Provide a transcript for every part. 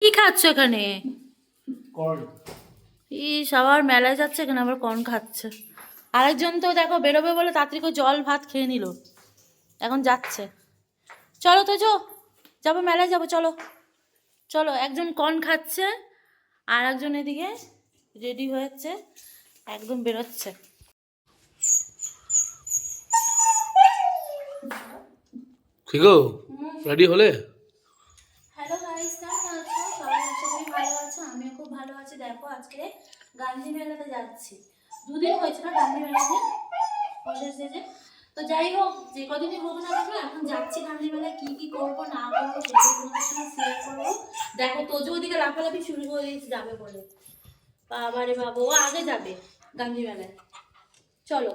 কি খাচ্ছ এখানে? ইস, আবার মেলায় যাচ্ছে, এখানে আবার কর্ন খাচ্ছে। আরেকজন তো দেখো বেরোবে বলে তাড়াতাড়ি করে জল ভাত খেয়ে নিল, এখন যাচ্ছে। চলো তো, যাবো মেলায়, যাবো, চলো চলো। একজন কর্ন খাচ্ছে আর একজন এদিকে রেডি হয়েছে, একদম বেরোচ্ছে। কি গো, রেডি হলে? হ্যালো গাইস, কেমন আছো সবাই? আশা করি ভালো আছো, আমিও খুব ভালো আছি। দেখো আজকে গান্ধী মেলাতে যাচ্ছি, দুদিন হয়েছে না গান্ধী মেলাতে বসেছে যে। তো যাই হোক, যে কদিনই হোক না কেন, এখন যাচ্ছি গান্ধী মেলায়। কি কি করবো না করবো সেটা তোমাদের সঙ্গে শেয়ার করবো। দেখো তোজো ওদিকে লাফালাফি শুরু করে দিয়েছে যাবে বলে। বাবারে বাবা, ও আগে যাবে গান্ধী মেলায়। চলো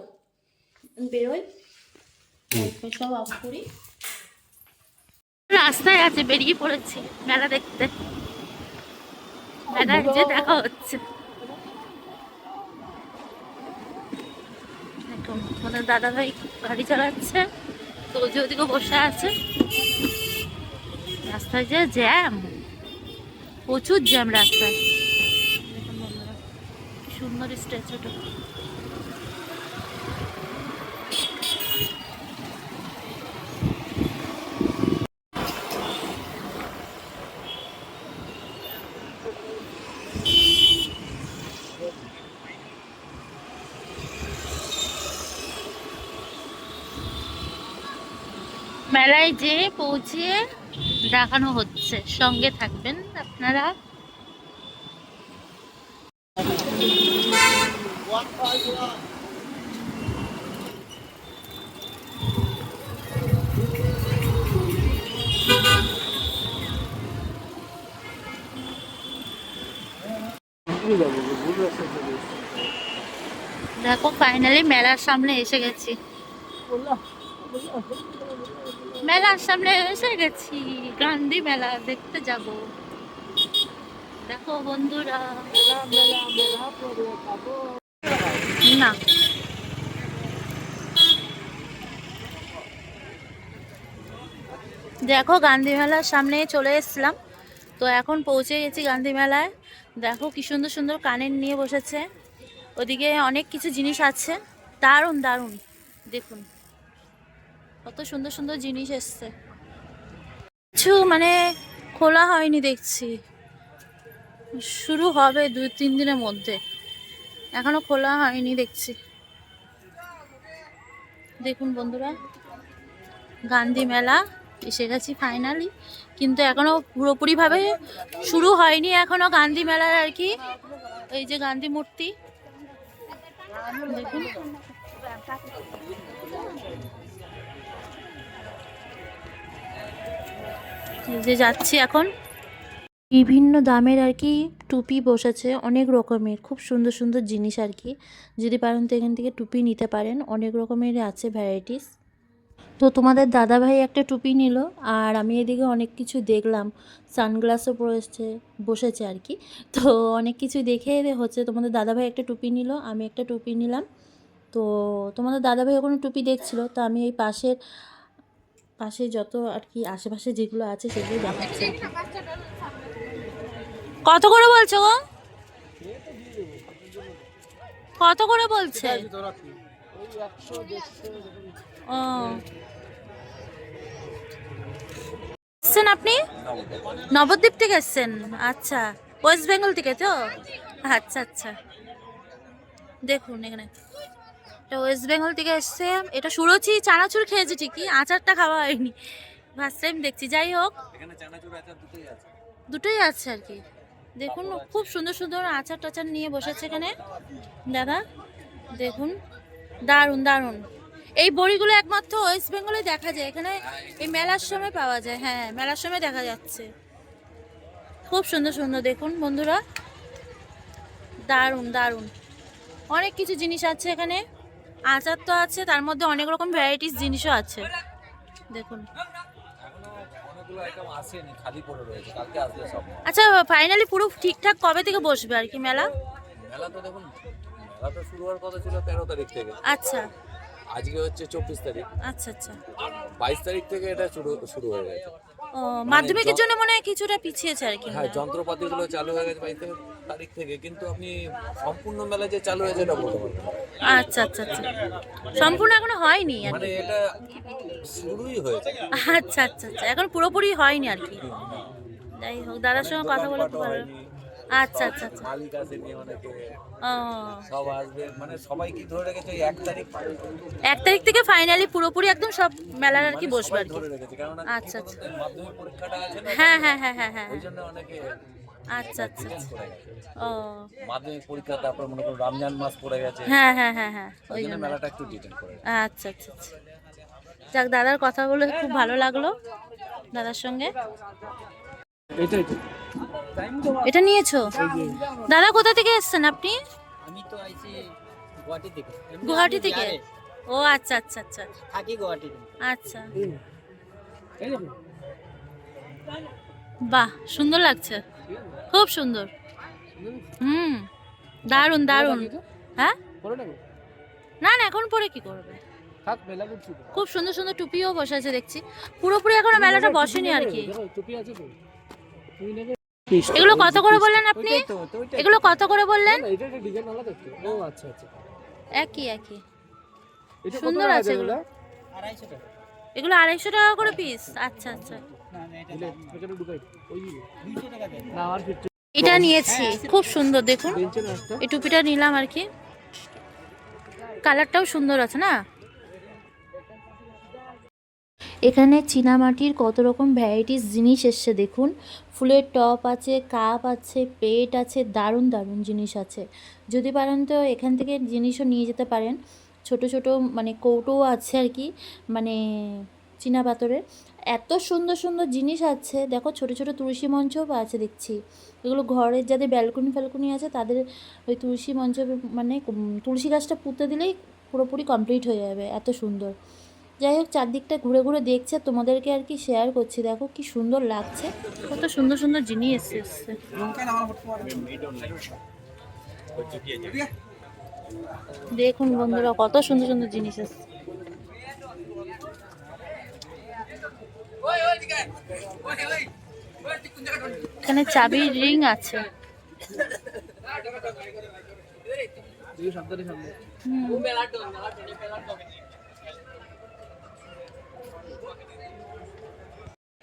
বেরোই, সব অফ করি। রাস্তায় আছে, বেরিয়ে পড়েছি মেলা দেখতে। মেলায় যে দেখা হচ্ছে, আমাদের দাদা ভাই গাড়ি চালাচ্ছে, তো ওদিকে বসে আছে। রাস্তায় যে জ্যাম, প্রচুর জ্যাম রাস্তায়। দেখুন বন্ধুরা, কি সুন্দর স্ট্যাচুটা। মেলায় যে পৌঁছিয়ে দেখানো হচ্ছে, সঙ্গে থাকবেন আপনারা। দেখো ফাইনালি মেলার সামনে এসে গেছি, মেলার সামনে এসে গেছি, গান্ধী মেলা দেখতে যাব। দেখো বন্ধুরা, না দেখো গান্ধী মেলার সামনে চলে এসেছিলাম, তো এখন পৌঁছে গেছি গান্ধী মেলায়। দেখো কি সুন্দর সুন্দর কানের নিয়ে বসেছে, ওদিকে অনেক কিছু জিনিস আছে, দারুণ দারুণ। দেখুন কত সুন্দর সুন্দর জিনিস এসছে। কিছু মানে খোলা হয়নি দেখছি, শুরু হবে 2-3 দিনের মধ্যে, এখনো খোলা হয়নি দেখছি। দেখুন বন্ধুরা, গান্ধী মেলা এসে গেছি ফাইনালি, কিন্তু এখনো পুরোপুরি ভাবে শুরু হয়নি এখনো গান্ধী মেলার আর কি। এই যে গান্ধী মূর্তি দেখুন, এই যে যাচ্ছি এখন। বিভিন্ন দামের আর কি টুপি বসেছে, অনেক রকমের খুব সুন্দর সুন্দর জিনিস আর কি। যদি পারেন তো এখান থেকে টুপি নিতে পারেন, অনেক রকমের আছে ভ্যারাইটিস। তো তোমাদের দাদাভাই একটা টুপি নিল, আর আমি এদিকে অনেক কিছু দেখলাম, সানগ্লাসও বসেছে আর কি। তো অনেক কিছু দেখে হচ্ছে, তোমাদের দাদাভাই একটা টুপি নিল, আমি একটা টুপি নিলাম। তো তোমাদের দাদাভাই ওখানে টুপি দেখছিল, তো আমি এই পাশে যত আর কি আশেপাশে যেগুলো আছে সেগুলো দেখাচ্ছি। কত করে বলছো গো? কত করে বলছে? ও, এসছেন আপনি নবদ্বীপ থেকে এসছেন? আচ্ছা, ওয়েস্ট বেঙ্গল থেকে তো? আচ্ছা আচ্ছা। দেখুন এখানে, এটা ওয়েস্ট বেঙ্গল থেকে এসছে। এটা সুরচি চানাচুর খেয়েছি ঠিকই, আচারটা খাওয়া হয়নি, ফার্স্ট টাইম দেখছি। যাই হোক, দুটোই আছে আর কি। দেখুন খুব সুন্দর সুন্দর আচার টাচার নিয়ে বসেছে এখানে দাদা। দেখুন দারুণ দারুণ। এই বড়িগুলো একমাত্র ওয়েস্ট বেঙ্গলে দেখা যায়, এখানে এই মেলার সময় পাওয়া যায়। হ্যাঁ, মেলার সময় দেখা যাচ্ছে, খুব সুন্দর সুন্দর। দেখুন বন্ধুরা, দারুণ দারুণ, অনেক কিছু জিনিস আছে এখানে। আচার তো আছে, তার মধ্যে অনেক রকম ভ্যারাইটিস জিনিসও আছে। দেখুন, আচ্ছা ফাইনালি পুরো ঠিকঠাক কবে থেকে বসবে আর কি মেলা? মেলা তো দেখুন, মেলা তো শুরু হওয়ার কথা ছিল 13 তারিখ থেকে। আচ্ছা, আজকে হচ্ছে 24 তারিখ। আচ্ছা আচ্ছা। 22 তারিখ থেকে এটা শুরু হয়ে গেছে। ও মাধ্যমিকের জন্য মনে হয় কিছুটা পিছিয়েছে আর কি হ্যাঁ, যন্ত্রপাতিগুলো চালু হয়ে গেছে 22 তারিখ থেকে, কিন্তু আপনি সম্পূর্ণ মেলা যে চালু হয়েছে এটা বলতে পারবেন না। আচ্ছা আচ্ছা আচ্ছা, সম্পূর্ণ এখনো হয়নি আর মানে কি। এটা শুরুই হয়েছে। আচ্ছা আচ্ছা আচ্ছা, এখন পুরোপুরি হয়নি আর কি। যাই হোক, দাদার সঙ্গে কথা বলে খুব ভালো। আচ্ছা আচ্ছা আচ্ছা, মালিক আসেনি অনেকে, ও সব আসবে, মানে সবাই কি ধরে রেখেছে ওই 1 তারিখ 1 তারিখ থেকে ফাইনালি পুরোপুরি একদম সব মেলার আর কি মানে বসবে সবাই আর কি। ধরে রেখেছে, কারণ আচ্ছা আচ্ছা, মাধ্যমিক পরীক্ষাটা আছে না, হ্যাঁ হ্যাঁ হ্যাঁ হ্যাঁ হ্যাঁ, ওই জন্য অনেকে আচ্ছা আচ্ছা ডিজাইন আচ্ছা, করে গেছে। ও মাধ্যমিক পরীক্ষা, তারপর মনে করুন রমজান মাস পড়ে গেছে, হ্যাঁ হ্যাঁ হ্যাঁ হ্যাঁ, ওই ওই জন্য জন্য। মেলাটা একটু ডিটেন করে। আচ্ছা আচ্ছা আচ্ছা, যাক দাদার কথা বলে খুব ভালো লাগলো দাদার সঙ্গে। এটা নিয়েছো? দাদা কোথা থেকে এসেছেন আপনি? আমি তো আইছি গুয়াহাটি থেকে। গুয়াহাটি থেকে? ও আচ্ছা আচ্ছা আচ্ছা থাকি গুয়াহাটিতে। আচ্ছা, বাহ সুন্দর লাগছে, খুব সুন্দর। হুম, দারুণ দারুণ। হ্যাঁ, না না এখন পরে কি করবে? খুব সুন্দর সুন্দর টুপিও বসেছে দেখছি, পুরোপুরি এখনো মেলাটা বসেনি আর কি। এগুলো কত করে বললেন আপনি? এগুলো কত করে বললেন? একই একই, সুন্দর আছে এগুলো। 250 টাকা। এগুলো 250 টাকা করে পিস? আচ্ছা আচ্ছা, না না, এটা 200 টাকা দেন। এটা নিয়েছি, খুব সুন্দর দেখুন, এই টুপিটা নিলাম আর কি, কালারটাও সুন্দর আছে না। এখানে চীনামাটির কত রকম ভ্যারাইটিস জিনিস এসছে দেখুন, ফুলের টপ আছে, কাপ আছে, প্লেট আছে, দারুণ দারুণ জিনিস আছে। যদি পারেন তো এখান থেকে জিনিসও নিয়ে যেতে পারেন। ছোট ছোট মানে কৌটোও আছে আর কি, মানে চীনা পাথরের। এত সুন্দর সুন্দর জিনিস আছে দেখো, ছোট ছোট তুলসী মঞ্চও আছে দেখছি। এগুলো ঘরের যাদের ব্যালকনি ফ্যালকনি আছে তাদের ওই তুলসী মঞ্চ, মানে তুলসী গাছটা পুঁতে দিলেই পুরোপুরি কমপ্লিট হয়ে যাবে, এত সুন্দর। যাই হোক, চারদিকটা ঘুরে ঘুরে দেখছে, তোমাদেরকে আর কি শেয়ার করছি। দেখো কি সুন্দর লাগছে, কত সুন্দর সুন্দর জিনিস এসছে। দেখুন বন্ধুরা, কত সুন্দর সুন্দর জিনিস এসছে। এখানে চাবির রিং আছে। হুম।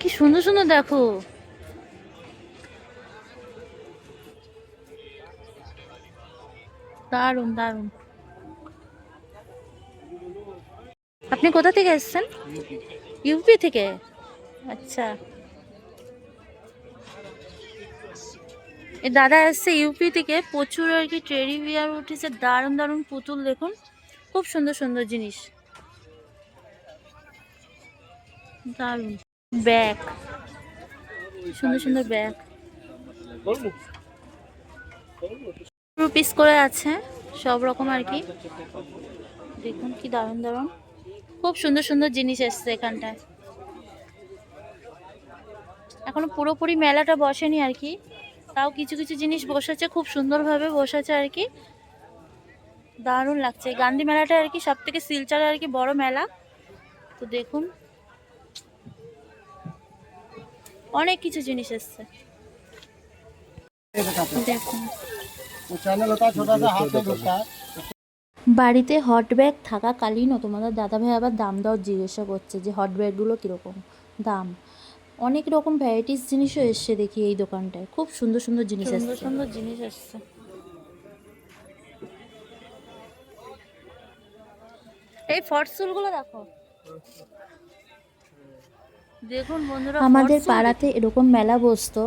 কি সুন্দর সুন্দর দেখো, দারুণ দারুণ। আপনি কোথা থেকে এসেছেন? ইউপি থেকে? আচ্ছা, এই দাদা এসছে ইউপি থেকে, প্রচুর আর কি টেডি বিয়ার উঠেছে, দারুণ দারুণ পুতুল দেখুন, খুব সুন্দর সুন্দর জিনিস, দারুণ। ব্যাগ, সুন্দর সুন্দর ব্যাগ, পিস করে আছে সব রকম আর কি। দেখুন কি দারুণ দারুণ, খুব সুন্দর সুন্দর জিনিস এসছে এখানটায়। এখনো পুরোপুরি মেলাটা বসেনি আর কি, তাও কিছু কিছু জিনিস বসেছে, খুব সুন্দরভাবে বসেছে আর কি, দারুণ লাগছে। গান্ধী মেলাটা আর কি সব থেকে শিলচরের আর কি বড় মেলা। তো দেখুন অনেক কিছু জিনিস এসছে, দেখুন। বাড়িতে হট ব্যাগ থাকাকালীনও তোমাদের দাদাভাই আবার দাম দাও জিজ্ঞাসা করছে যে হট ব্যাগগুলো কীরকম দাম। অনেক রকম ভ্যারাইটিস জিনিসও এসছে দেখি এই দোকানটায়, খুব সুন্দর সুন্দর জিনিস, সুন্দর সুন্দর জিনিস এসছে। এই ফটসুলগুলো দেখো, দেখুন বন্ধুরা, আমাদের পাড়াতে এরকম মেলা বসতো।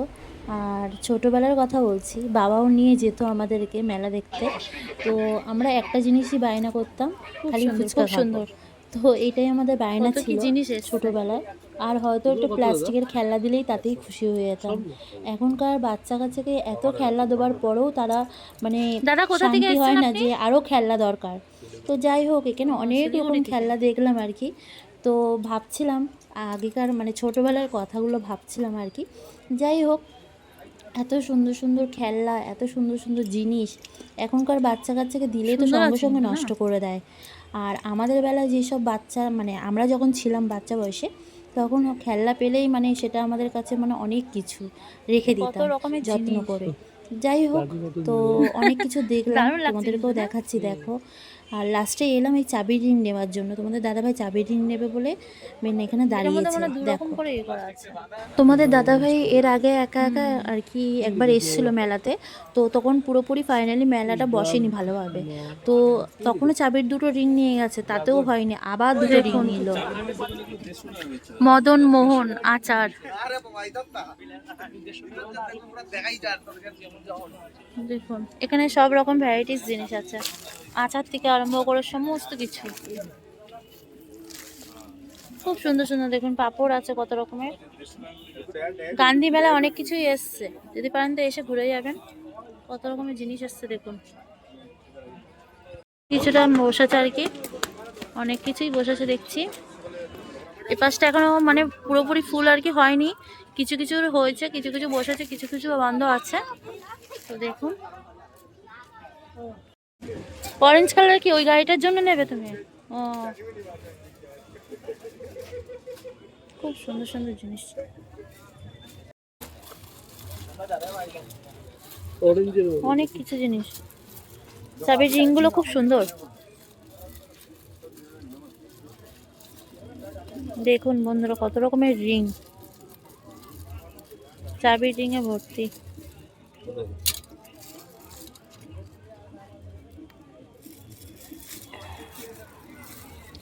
আর ছোটোবেলার কথা বলছি, বাবাও নিয়ে যেত আমাদেরকে মেলা দেখতে। তো আমরা একটা জিনিসই বায়না করতাম, খালি ফুচকা সুন্দর। তো এইটাই আমাদের বায়না ছিল ছোটোবেলায়। আর হয়তো একটা প্লাস্টিকের খেলনা দিলেই তাতেই খুশি হয়ে যেতাম। এখনকার বাচ্চা কাচ্চাকে এত খেলনা দেওয়ার পরেও তারা মানে শান্তি হয় না যে আরও খেলনা দরকার। তো যাই হোক, এখানে অনেক রকম খেলনা দেখলাম আর কি। তো ভাবছিলাম আগেকার মানে ছোটোবেলার কথাগুলো ভাবছিলাম আর কি। যাই হোক, এত সুন্দর সুন্দর খেলনা, এত সুন্দর সুন্দর জিনিস এখনকার বাচ্চা কাচ্চাকে দিলেই তো সঙ্গে সঙ্গে নষ্ট করে দেয়। আর আমাদের বেলায় যেসব বাচ্চা, মানে আমরা যখন ছিলাম বাচ্চা বয়সে, তখন খেলনা পেলেই মানে সেটা আমাদের কাছে মানে অনেক কিছু রেখে দিতাম রকমের যত্ন জিনিস। করে। যাই হোক, তো অনেক কিছু দেখলাম, দারুণ লাগছে তোমাদেরকেও কিন্তু না? দেখাচ্ছি দেখো। আর লাস্টে এলাম এই চাবির রিং নেওয়ার জন্য, তোমাদের দাদাভাই চাবির রিং নেবে বলে মেন এখানে এটার মধ্যে দাঁড়িয়েছে মানে 2 রকম দেখো। করে ইয়ে করা আছে। তোমাদের দাদাভাই এর আগে একা একা আর কি একবার এসেছিলো মেলাতে, তো তখন পুরোপুরি ফাইনালি মেলাটা বসেনি ভালোভাবে, তো তখনও চাবির দুটো রিং নিয়ে গেছে, তাতেও হয়নি, আবার দুটো রিং নিল। মদন মোহন আচার, দেখুন এখানে সব রকম ভ্যারাইটিস জিনিস আছে, আচার থেকে আরম্ভ করে সমস্ত কিছু খুব সুন্দর সুন্দর। দেখুন পাপড় আছে কত রকমের। গান্ধী মেলা অনেক কিছুই এসছে, যদি পারেন তো এসে ঘুরে যাবেন, কত রকমের জিনিস এসছে দেখুন। কিছুটা বসেছে আর কি, অনেক কিছুই বসেছে দেখছি। এ পাশটা এখনো মানে পুরোপুরি ফুল আর কি হয়নি, কিছু কিছু হয়েছে, কিছু কিছু বসেছে, কিছু কিছু বন্ধ আছে। তো দেখুন অরেঞ্জ কালার কি ওই গাড়িটার জন্য নেবে তুমি? ও খুব সুন্দর সুন্দর জিনিস। অরেঞ্জের অনেক কিছু জিনিস, চাবির রিংগুলো খুব সুন্দর। দেখুন বন্ধুরা কত রকমের রিং, চাবির রিং এ ভর্তি।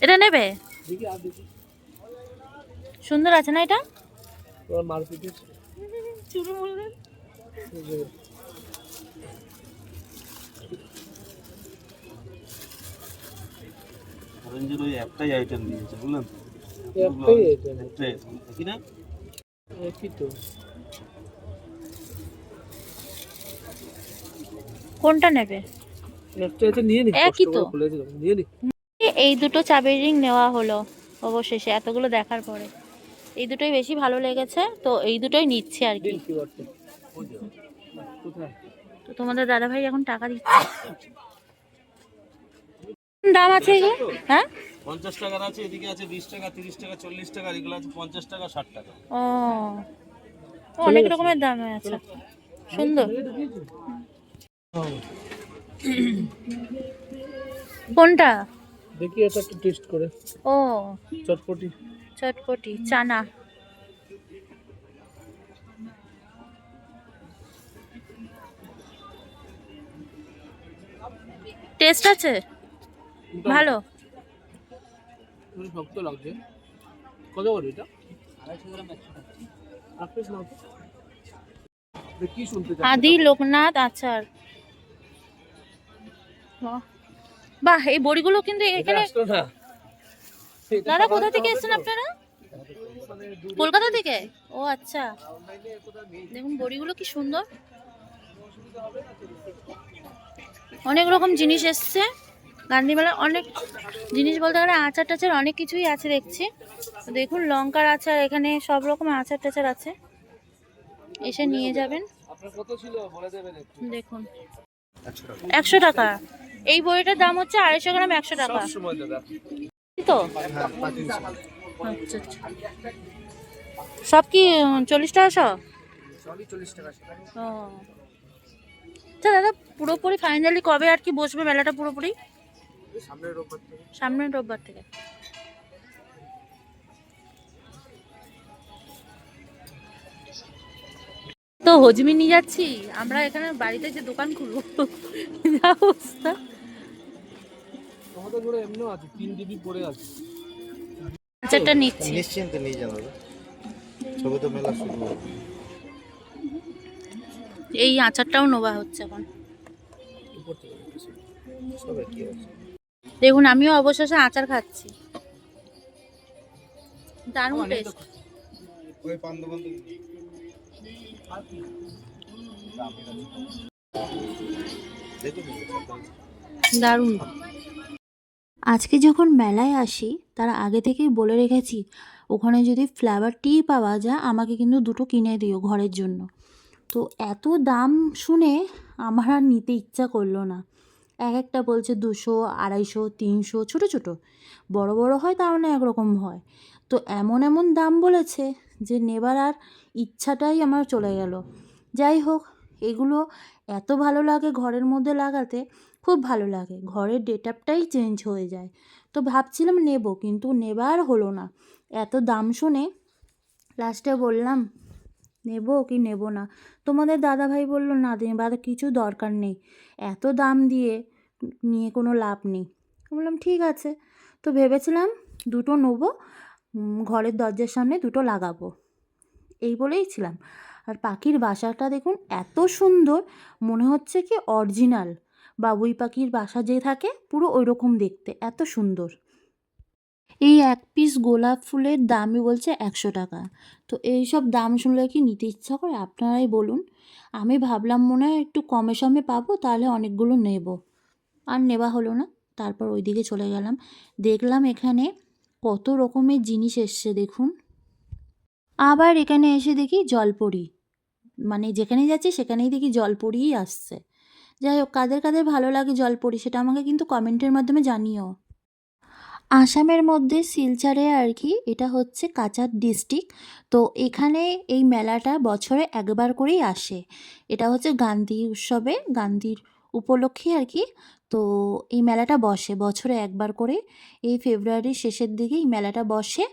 এটা নেবে? দেখি আর দেখি সুন্দর আছে না এটা? তোমার মার্কেটে চুরু বললেন। অরেঞ্জের ওই একটাই আইটেম দিয়েছে বুঝলেন তো? একটাই আইটেম, একটাই কি না? একই তো। কোনটা নেবে? একটা এটা নিয়ে নি, একই তো। খুলেছি নিয়ে নি। এই দুটো চাবির রিং নেওয়া হলো অবশেষে, এতগুলো দেখার পরে এই দুটোই বেশি ভালো লেগেছে, তো এই দুটোই নিচ্ছে আর কি। কি করতে কোথায়? তো তোমাদের দাদাভাই এখন টাকা দিচ্ছে। দাম আছে এগুলো? হ্যাঁ 50 টাকার আছে, এদিকে আছে 20 টাকা, 30 টাকা, 40 টাকা, এগুলো আছে 50 টাকা, 60 টাকা। ও অনেক রকমের দাম আছে, সুন্দর। কোনটা? দেখি এটা একটু টেস্ট করে। ও চটপটি চটপটি চানা, টেস্ট আছে ভালো। শক্ত লাগছে। কত করে এটা? 250 গ্রাম 100 টাকা। আপনি নাও তো। কি শুনতে চাচ্ছেন? আদি লোকনাথ আচার, বাহ বাহ, এই বড়িগুলো কিন্তু এখানে। আসতো না। দাদা কোথা থেকে এসেছেন আপনারা? কলকাতা থেকে? ও আচ্ছা, দেখুন বড়িগুলো কি সুন্দর, অনেক রকম জিনিস এসছে গান্ধী মেলায়, অনেক জিনিস বলতে গেলে আচার টাচার অনেক কিছুই আছে দেখছি। তো দেখুন লঙ্কার আচার, এখানে সব রকম আচার টাচার আছে, এসে নিয়ে যাবেন। আপনার কত ছিল বলে দেবেন একটু। দেখুন 100 টাকা, এই বড়িটার দাম হচ্ছে 250 গ্রাম 100 টাকা, সব সময় দাদা। তাই তো? আচ্ছা আচ্ছা, সব কি 40 টাকা সব? সবই 40 টাকা। ও আচ্ছা দাদা, পুরোপুরি ফাইনালি কবে আর কি বসবে মেলাটা পুরোপুরি? সামনের রোববার থেকে। সামনের রোববার থেকে। তো হজমি নিয়ে যাচ্ছি আমরা, এখানে বাড়িতে যে দোকান খুলবো যা অবস্থা। আমাদের ঘরে এমনিও আছে 3 ডিবি পড়ে আছে। আচারটা নিচ্ছি। নিশ্চিন্তে নিয়ে যাবো, ছবি তো মেলা শুরু হবে। এই আচারটাও নোবা হচ্ছে এখন। উপর থেকে দেখতেছি। সব একই আছে। দেখুন আমিও অবশেষে আচার খাচ্ছি, দারুণ টেস্ট। ওই পান দোকান থেকে দারুণ। আজকে যখন মেলায় আসি তার আগে থেকেই বলে রেখেছি, ওখানে যদি ফ্লেভার টি পাওয়া যায় আমাকে কিন্তু দুটো কিনে দিও ঘরের জন্য। তো এত দাম শুনে আমার আর নিতে ইচ্ছা করলো না, এক একটা বলছে 200, 250, 300, ছোটো ছোটো। বড় বড় হয় তার মানে একরকম হয়। তো এমন এমন দাম বলেছে যে নেবার আর ইচ্ছাটাই আমার চলে গেল। যাই হোক, এগুলো এত ভালো লাগে ঘরের মধ্যে লাগাতে, খুব ভালো লাগে, ঘরের ডেটআপটাই চেঞ্জ হয়ে যায়। তো ভাবছিলাম নেব, কিন্তু নেবার হলো না। এত দাম শুনে লাস্টে বললাম নেব কি নেব না। তোমাদের দাদাভাই বলল না, নেবার কিছু দরকার নেই, এত দাম দিয়ে নিয়ে কোনো লাভ নেই। বললাম ঠিক আছে। তো ভেবেছিলাম দুটো নেবো, ঘরের দরজার সামনে দুটো লাগাবো, এই বলেই ছিলাম। আর পাখির বাসাটা দেখুন এত সুন্দর, মনে হচ্ছে কি অরিজিনাল বাবুই পাখির বাসা যে থাকে পুরো ওই রকম দেখতে, এত সুন্দর। এই এক পিস গোলাপ ফুলের দামই বলছে 100 টাকা। তো এই সব দাম শুনলে কি নিতে ইচ্ছা করে? আপনারাই বলুন। আমি ভাবলাম মনে হয় একটু কমে সমে পাবো, তাহলে অনেকগুলো নেব। আর নেওয়া হলো না। তারপর ওইদিকে চলে গেলাম, দেখলাম এখানে কত রকমের জিনিস এসছে দেখুন। আবার এখানে এসে দেখি জলপরি, মানে যেখানেই যাচ্ছি সেখানেই দেখি জলপরিই আসছে। যাই হোক, কাদের কাদের ভালো লাগে জলপরি সেটা আমাকে কিন্তু কমেন্টের মাধ্যমে জানিও। আসামের মধ্যে শিলচরে আর কি, এটা হচ্ছে কাছাড় ডিস্ট্রিক্ট। তো এখানে এই মেলাটা বছরে একবার করেই আসে। এটা হচ্ছে গান্ধী উৎসবে, গান্ধীর উপলক্ষে আর কি। তো এই মেলাটা বসে বছরে একবার করে, এই ফেব্রুয়ারির শেষের দিকে এই মেলাটা বসে,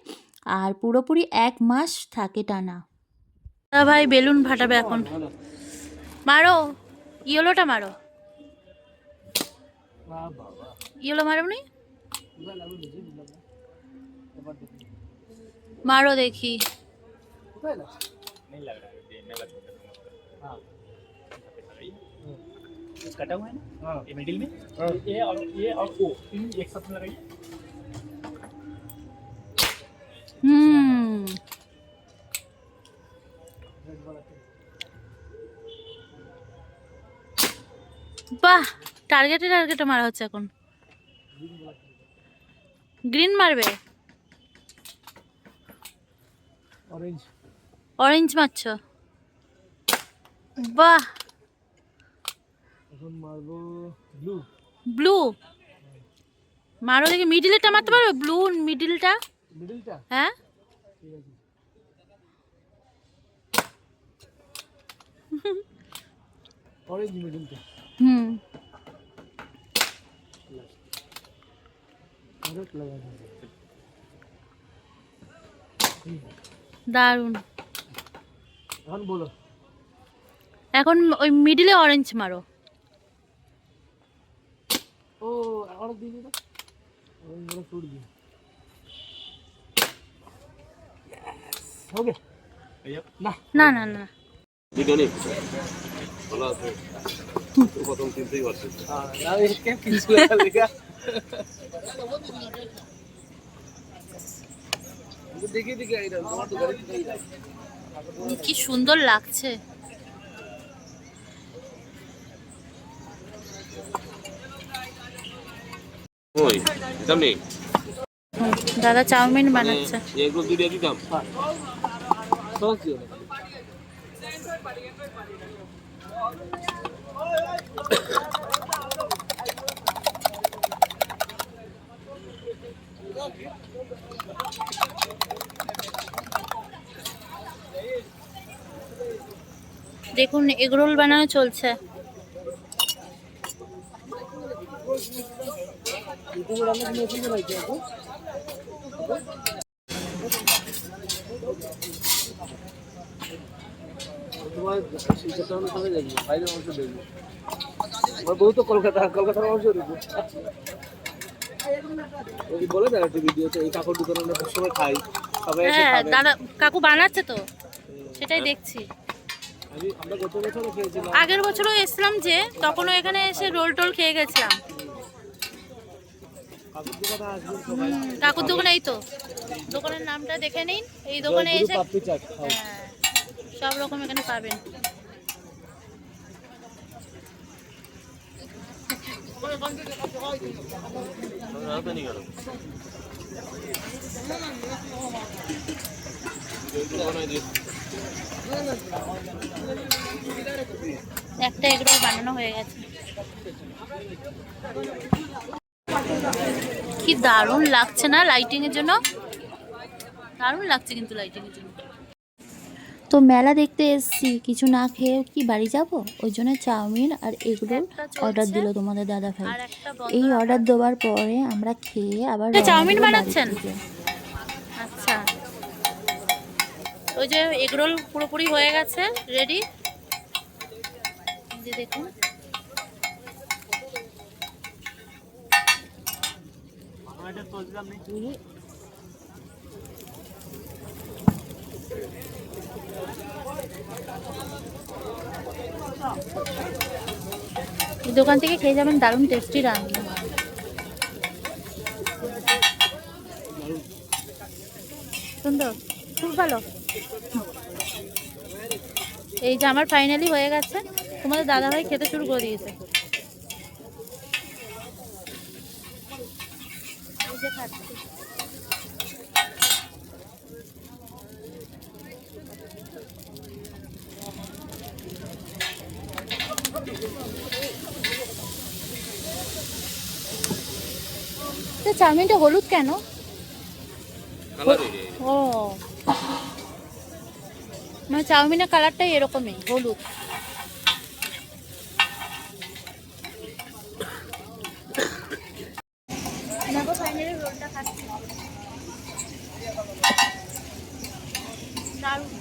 আর পুরোপুরি 1 মাস থাকে টানা। ভাই বেলুন ফাটাবে এখন, মারো ইয়েলোটা মারো, ইয়েলো মারো নি, মারো দেখি। कटा हुआ है ना, ये मिडिल में, ये और ओ तीन एक साथ में लगाइए। বাহ, টার্গেটে মারা হচ্ছে এখন। গ্রিন মারবে, অরেঞ্জ অরেঞ্জ মারছো, বাহ। এখন মারবো ব্লু। ব্লু মারো দেখি, মিডিলটা মারতে পারবে? ব্লু মিডিলটা, মিডলটা হ্যাঁ ঠিক আছে। অরেঞ্জ মিডলটা হুম, কারেক্ট লাগানো। দারুণ। এখন বলো। এখন ওই মিডিলে অরেঞ্জ মারো। ও আর দিন এটা অরেঞ্জ বড় ফুট দিন। ওকে না না না না, ভালো আছে প্রথম কিনতেই পারছি না একে কিছু লেখা দেখি দেখি আইরা তোমার তো গাড়ি থেকে কি সুন্দর লাগছে। ওই দাম নেই দাদা চাউমিন বানাচ্ছে। এগুলো দুটো একই দাম সস দিও না। দেখুন এগরোল বানানো চলছে। ইউটিউবে রান্না কি মেশিন বানাইছে আপু? তোমার শিক্ষা অনুসারে যাবি বাইরে অংশ দেখবি। আমার বউ তো কলকাতার অংশ দেখবো। ওই বলে না একটা ভিডিওতে এই কাকুর দোকানে আমরা সবসময় খাই, সবাই এসে হ্যাঁ খাবে। দাদা কাকু বানাচ্ছে তো, সেটাই দেখছি। আমরা গত বছরও খেয়েছিলাম। আগের বছরও এসলাম, যে তখনও এখানে এসে রোল টোল খেয়ে গেছিলাম। কাকুর দোকানে আসবেন সবাই। কাকুর দোকানে, এই তো দোকানের নামটা দেখে নিন, এই দোকানে জয়গুরু এসে পাপড়ি চাট খাও। হ্যাঁ, সব রকম এখানে পাবেন। একটা এগরোল বানানো হয়ে গেছে। কি দারুণ লাগছে না লাইটিং এর জন্য, দারুণ লাগছে কিন্তু লাইটিং এর জন্য। তো মেলা দেখতে এসেছি, কিছু না খেয়ে কি বাড়ি যাব, ওই জন্য চাউমিন আর এগুলো অর্ডার দিল তোমাদের দাদা ভাই। এই অর্ডার দেওয়ার পরে আমরা খেয়ে আবার চাউমিন বানাচ্ছেন। আচ্ছা, ওই যে এগরোল পুরোপুরি হয়ে গেছে, রেডি। যে দেখুন এই দোকান থেকে খেয়ে যাবেন, দারুণ টেস্টি রান্না। সুন্দর, খুব ভালো। এই যে আমার ফাইনালি হয়ে গেছে, তোমাদের দাদা ভাই খেতে শুরু করে দিয়েছে। এই যে খাচ্ছি। চাউমিনটা হলুদ কেন? ও মানে চাউমিনের কালারটাই এরকমই হলুদ। দেখো ফাইনালি রোলটা খাচ্ছি, দারুণ।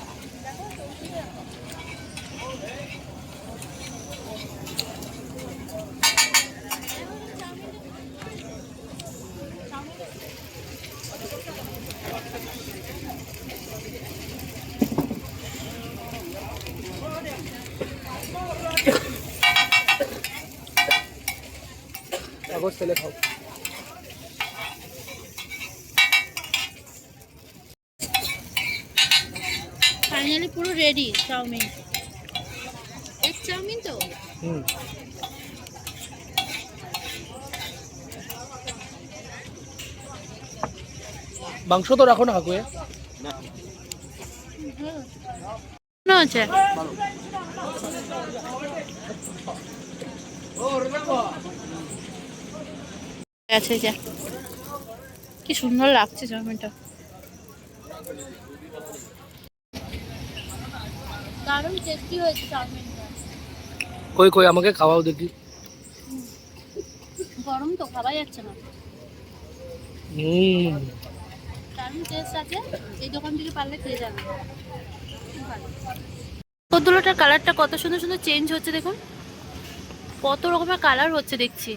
কাগজ ফেলে খাও। ফাইনালি পুরো রেডি চাউমিন। এক চাউমিন তো মাংস তো রাখো না কাকুয়ে। মনে হচ্ছে আছে যা, কি সুন্দর লাগছে চাউমিনটা, দারুণ টেস্টি হয়েছে চাউমিনটা। কই কই আমাকে খাওয়াও দেখি। গরম তো খাওয়া যাচ্ছে না, দারুণ টেস্ট আছে। এই দোকান থেকে পারলে খেয়ে যাবে। কদুলোটার কালারটা কত সুন্দর সুন্দর চেঞ্জ হচ্ছে, দেখুন কত রকমের কালার হচ্ছে দেখছি,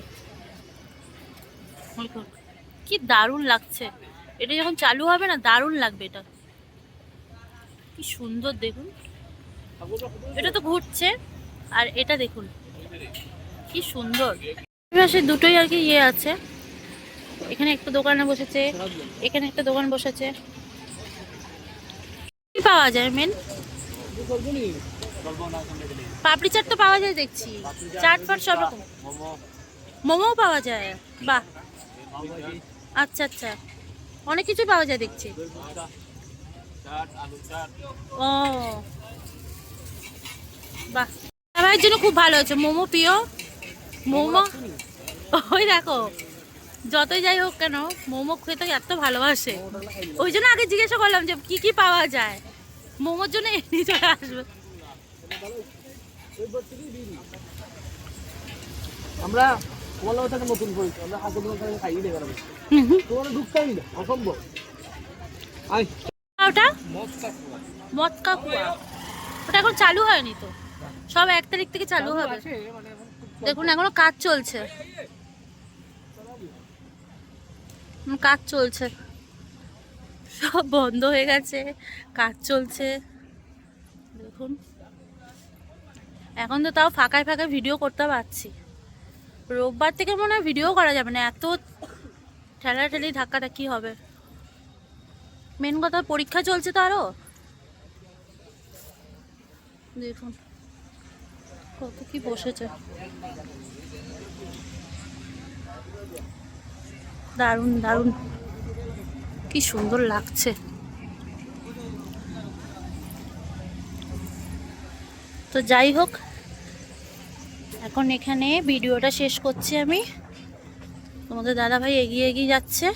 কি দারুণ লাগছে। এটা যখন চালু হবে না দারুণ লাগবে, এটা কি সুন্দর দেখুন। এটা তো ঘুরছে আর এটা দেখুন কি সুন্দর। পাশে দুটোই আর কি ইয়ে আছে, এখানে একটা দোকানে বসেছে, এখানে একটা দোকান বসেছে। কি পাওয়া যায় মেন? পাপড়ি চাট তো পাওয়া যায় দেখছি, চাট ফাট সব রকম, মোমো পাওয়া যায়। বাহ, আচ্ছা আচ্ছা, অনেক কিছু পাওয়া যায় দেখছি। ও বাহ, ভাইয়ের জন্য খুব ভালো হয়েছে। মোমো প্রিয়, মোমো ওই দেখো যতই যাই হোক কেন মোমো খেতে এত ভালোবাসে, ওই জন্য আগে জিজ্ঞাসা করলাম যে কি কি পাওয়া যায়, মোমোর জন্য এমনি চলে আসবে। আমরা তোমার থেকে নতুন করেছি, আমরা হাতের দোকানে খাইয়ে দেবে তোমার ঢুকতেই না, অসম্ভব। ওটা মটকা কুয়া, ওটা এখন চালু হয়নি তো, সব 1 তারিখ থেকে চালু হবে। দেখুন এখনো কাজ চলছে, কাজ চলছে, সব বন্ধ হয়ে গেছে, কাজ চলছে দেখুন। এখন তো তাও ফাঁকায় ফাঁকায় ভিডিও করতে পারছি, রোববার থেকে মনে হয় ভিডিও করা যাবে না, এত ঠেলাঠেলি ধাক্কাধাক্কি হবে। মেন কথা পরীক্ষা চলছে তো আরো, দেখুন কত কি বসেছে, দারুণ দারুণ, কি সুন্দর লাগছে। তো যাই হোক এখন এখানে ভিডিওটা শেষ করছি আমি। তোমাদের দাদা ভাই এগিয়ে এগিয়ে যাচ্ছে।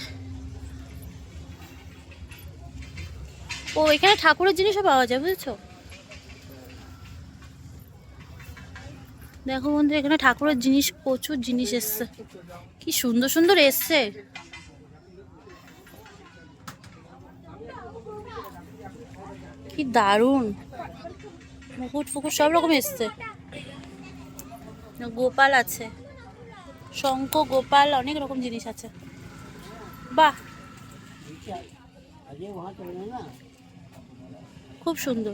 ও এখানে ঠাকুরের জিনিসও পাওয়া যায়, বুঝেছো? দেখো বন্ধু, এখানে ঠাকুরের জিনিস, প্রচুর জিনিস এসছে, কি সুন্দর সুন্দর এসছে। কি দারুণ, মুকুট ফুকুট সব রকম এসছে। গোপাল আছে, শঙ্খ গোপাল, অনেক রকম জিনিস আছে। বাহ, খুব সুন্দর।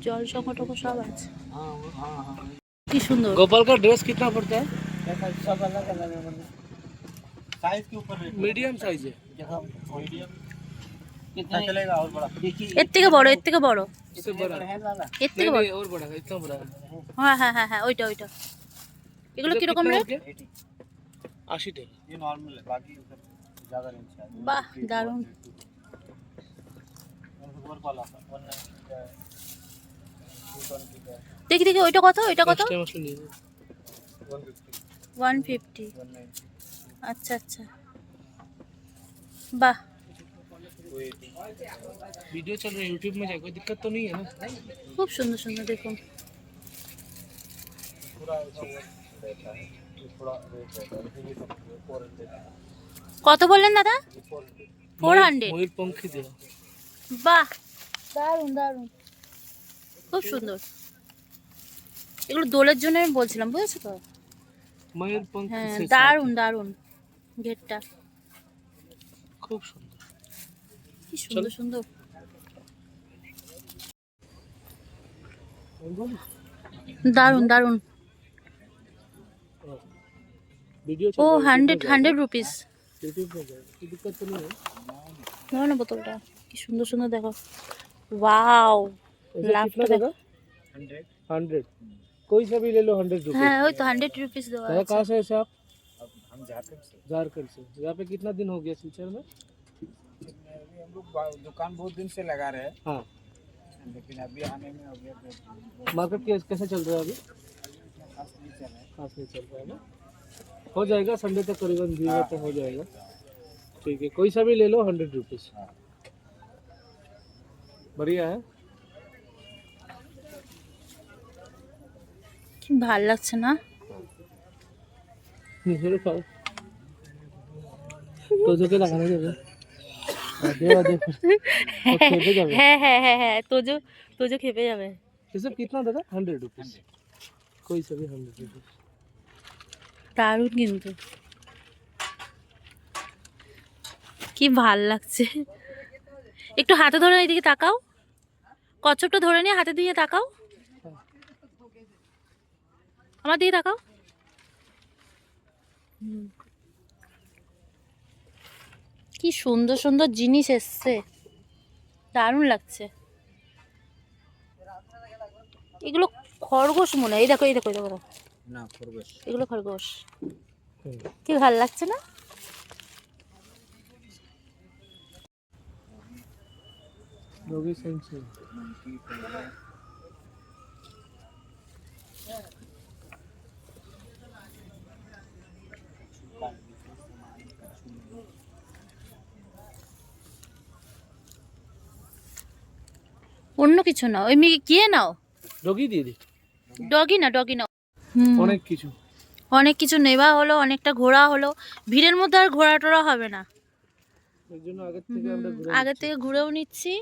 জল শঙ্খ টঙ্খ সব আছে, কি সুন্দর। गोपाल का ड्रेस कितना पड़ता है? सब अलग अलग है, मतलब साइज के ऊपर रेट मीडियम साइज है। जैसा मीडियम कितना चलेगा और बड़ा देखिए এর থেকে বড়, এর থেকে বড়, इससे बड़ा है लाला এর नहीं থেকে বড়। नहीं और बड़ा है, इतना बड़ा है। হ্যাঁ হ্যাঁ হ্যাঁ হ্যাঁ, ওইটা ওইটা। এগুলো কিরকম রেট? 80 টাকা। ये नॉर्मल है, बाकी सब ज्यादा रेंज है। বাহ, দারুণ। ऊपर वाला 190 का 220 का দেখি দেখি, ওইটা কত, ওইটা কত? Next time আসলে নিয়ে যাবো। 150। 190 আচ্ছা আচ্ছা, বাহ, वीडियो चल रही है यूट्यूब में, जाए कोई दिक्कत तो नहीं है ना? খুব সুন্দর সুন্দর। দেখুন, पूरा ऐसा रहता है, ये थोड़ा रेट रहता है, लेकिन ये सब 400 কত বললেন দাদা? 400। ময়ূর পঙ্খী দেওয়া। বাহ, দারুণ দারুণ, খুব সুন্দর। এগুলো দোলের জন্য আমি বলছিলাম, বুঝেছো তো? ময়ূর পঙ্খী হ্যাঁ, से দারুণ দারুণ ঘেরটা, খুব সুন্দর। কি সুন্দর সুন্দর। দারুণ দারুণ। वीडियो चल ও रहा है, 100 রুপিস। यूट्यूब में जाए कोई दिक्कत तो नहीं है? নাও না বোতলটা, কি সুন্দর সুন্দর। দেখো, ওয়াও, ऐसे লাভটা कितना দেখো। देगा? 100 कोई सा भी ले लो 100 रुपये। হ্যাঁ, ওই তো 100 রুপিস দেওয়া दादा আছে। कहाँ से ऐसे आप? हम झारखंड से झारखंड से। यहाँ पे कितना दिन हो गया सिलचर में? अभी हम लोग दुकान बहुत दिन से लगा रहे हैं, हाँ, लेकिन अभी आने में अभी मार्केट कैसे चल रहा है अभी? खास नहीं चल रहा है। खास नहीं चल रहा है ना? हो जाएगा संडे तक, करीबन 20 बजे तक हो जाएगा। ठीक है, कोई सा भी ले लो 100 रुपीज़। बढ़िया है। কি ভাল লাগছে না? নিজেরও খাও তোজোকে লাগানো যাবে। দেওয়া দে খেতে যাবে। হ্যাঁ হ্যাঁ হ্যাঁ হ্যাঁ, তোজো তোজো খেপে যাবে। ये सब कितना दादा? 100 रुपीज़। कोई सा भी 100 रुपीज़। দারুণ কিন্তু, কি ভাল লাগছে। একটু হাতে ধরে এইদিকে তাকাও, কচ্ছপটা ধরে নিয়ে হাতে দিয়ে তাকাও, আমার দিকে তাকাও। কি সুন্দর সুন্দর জিনিস এসছে, দারুণ লাগছে। এগুলো খরগোশ মনে হয়। এই দেখো, এই দেখো, এই দেখো, ना खरगोश এগুলো খরগোশ। কি ভাল লাগছে না? लोगे सेम से। অন্য কিছু নাও, ওই মেয়ে গিয়ে নাও। ডগি দিয়ে দি। ডগি না, ডগি নাও। অনেক কিছু, অনেক কিছু নেওয়া হলো, অনেকটা ঘোরা হলো। ভিড়ের মধ্যে আর ঘোরা টোরা হবে না। এর জন্য আগের থেকে আমরা ঘুরে আগের থেকে ঘুরেও নিচ্ছি।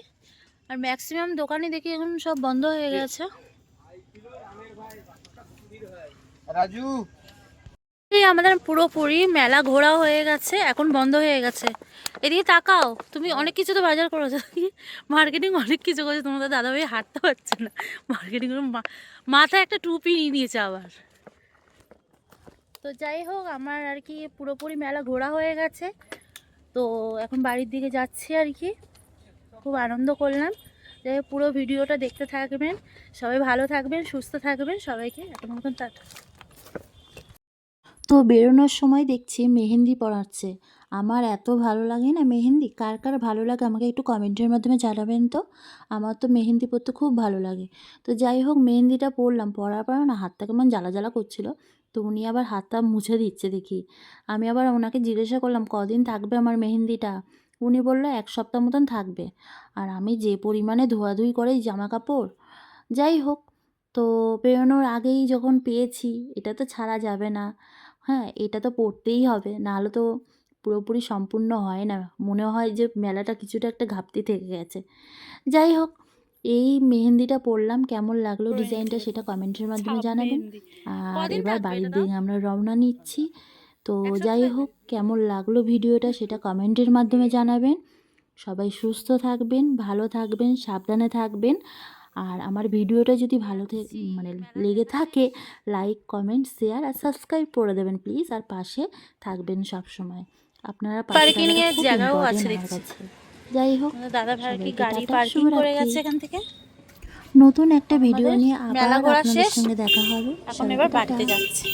আর ম্যাক্সিমাম দোকানে দেখি এখন সব বন্ধ হয়ে গেছে। राजू এই আমাদের পুরোপুরি মেলা ঘোরা হয়ে গেছে, এখন বন্ধ হয়ে গেছে। এদিকে তাকাও, তুমি অনেক কিছু তো বাজার করেছো, মার্কেটিং অনেক কিছু করেছো। তোমাদের দাদাভাই হাঁটতে পারছে না, মার্কেটিং করে মাথায় একটা টুপি নিয়ে নিয়েছে আবার। তো যাই হোক, আমার আর কি পুরোপুরি মেলা ঘোরা হয়ে গেছে। তো এখন বাড়ির দিকে যাচ্ছি আর কি। খুব আনন্দ করলাম। যাই হোক, পুরো ভিডিওটা দেখতে থাকবেন। সবাই ভালো থাকবেন, সুস্থ থাকবেন। সবাইকে এখন মতন টাটা। তো বেরোনোর সময় দেখছি মেহেন্দি পড়াচ্ছে। আমার এত ভালো লাগে না মেহেন্দি, কার কার ভালো লাগে আমাকে একটু কমেন্টের মাধ্যমে জানাবেন তো। আমার তো মেহেন্দি পরতে খুব ভালো লাগে। তো যাই হোক, মেহেন্দিটা পরলাম, পরার পর না হাতটা কেমন জ্বালা জ্বালা করছিল। তো উনি আবার হাতটা মুছে দিচ্ছে দেখি। আমি আবার ওনাকে জিজ্ঞাসা করলাম কদিন থাকবে আমার মেহেন্দিটা। উনি বললো 1 সপ্তাহ মতন থাকবে। আর আমি যে পরিমাণে ধোয়াধুয়ি করে এই জামা কাপড়, যাই হোক, তো বেরোনোর আগেই যখন পেয়েছি, এটা তো ছাড়া যাবে না। হ্যাঁ, এটা তো পরতেই হবে, নাহলে তো পুরোপুরি সম্পূর্ণ হয় না। মনে হয় যে মেলাটা কিছুটা একটা ঘাটতি থেকে গেছে। যাই হোক, এই মেহেন্দিটা পরলাম, কেমন লাগলো ডিজাইনটা সেটা কমেন্টের মাধ্যমে জানাবেন। আর এবার বাড়ির দিকে আমরা রওনা নিচ্ছি। তো যাই হোক, কেমন লাগলো ভিডিওটা সেটা কমেন্টের মাধ্যমে জানাবেন। সবাই সুস্থ থাকবেন, ভালো থাকবেন, সাবধানে থাকবেন। আর আমার ভিডিওটা যদি মানে লেগে থাকে, লাইক, কমেন্ট, শেয়ার আর সাবস্ক্রাইব করে দেবেন প্লিজ। আর পাশে থাকবেন সব সময়। আপনারা পাশে পার্কিং থাকাটা এর খুব জায়গাও ইম্পর্টেন্ট আছে আমার দেখছি। কাছে। যাই হোক, দাদা ভাই কি সবাইকে গাড়ি টাটা, পার্কিং করে শুভরাত্রি। গেছে এখান থেকে। নতুন একটা ভিডিও আমাদের নিয়ে মেলা আবার ঘোরা আপনাদের শেষ, সঙ্গে দেখা হবে। এখন সবাইকে এবার টাটা। বাড়িতে যাচ্ছি।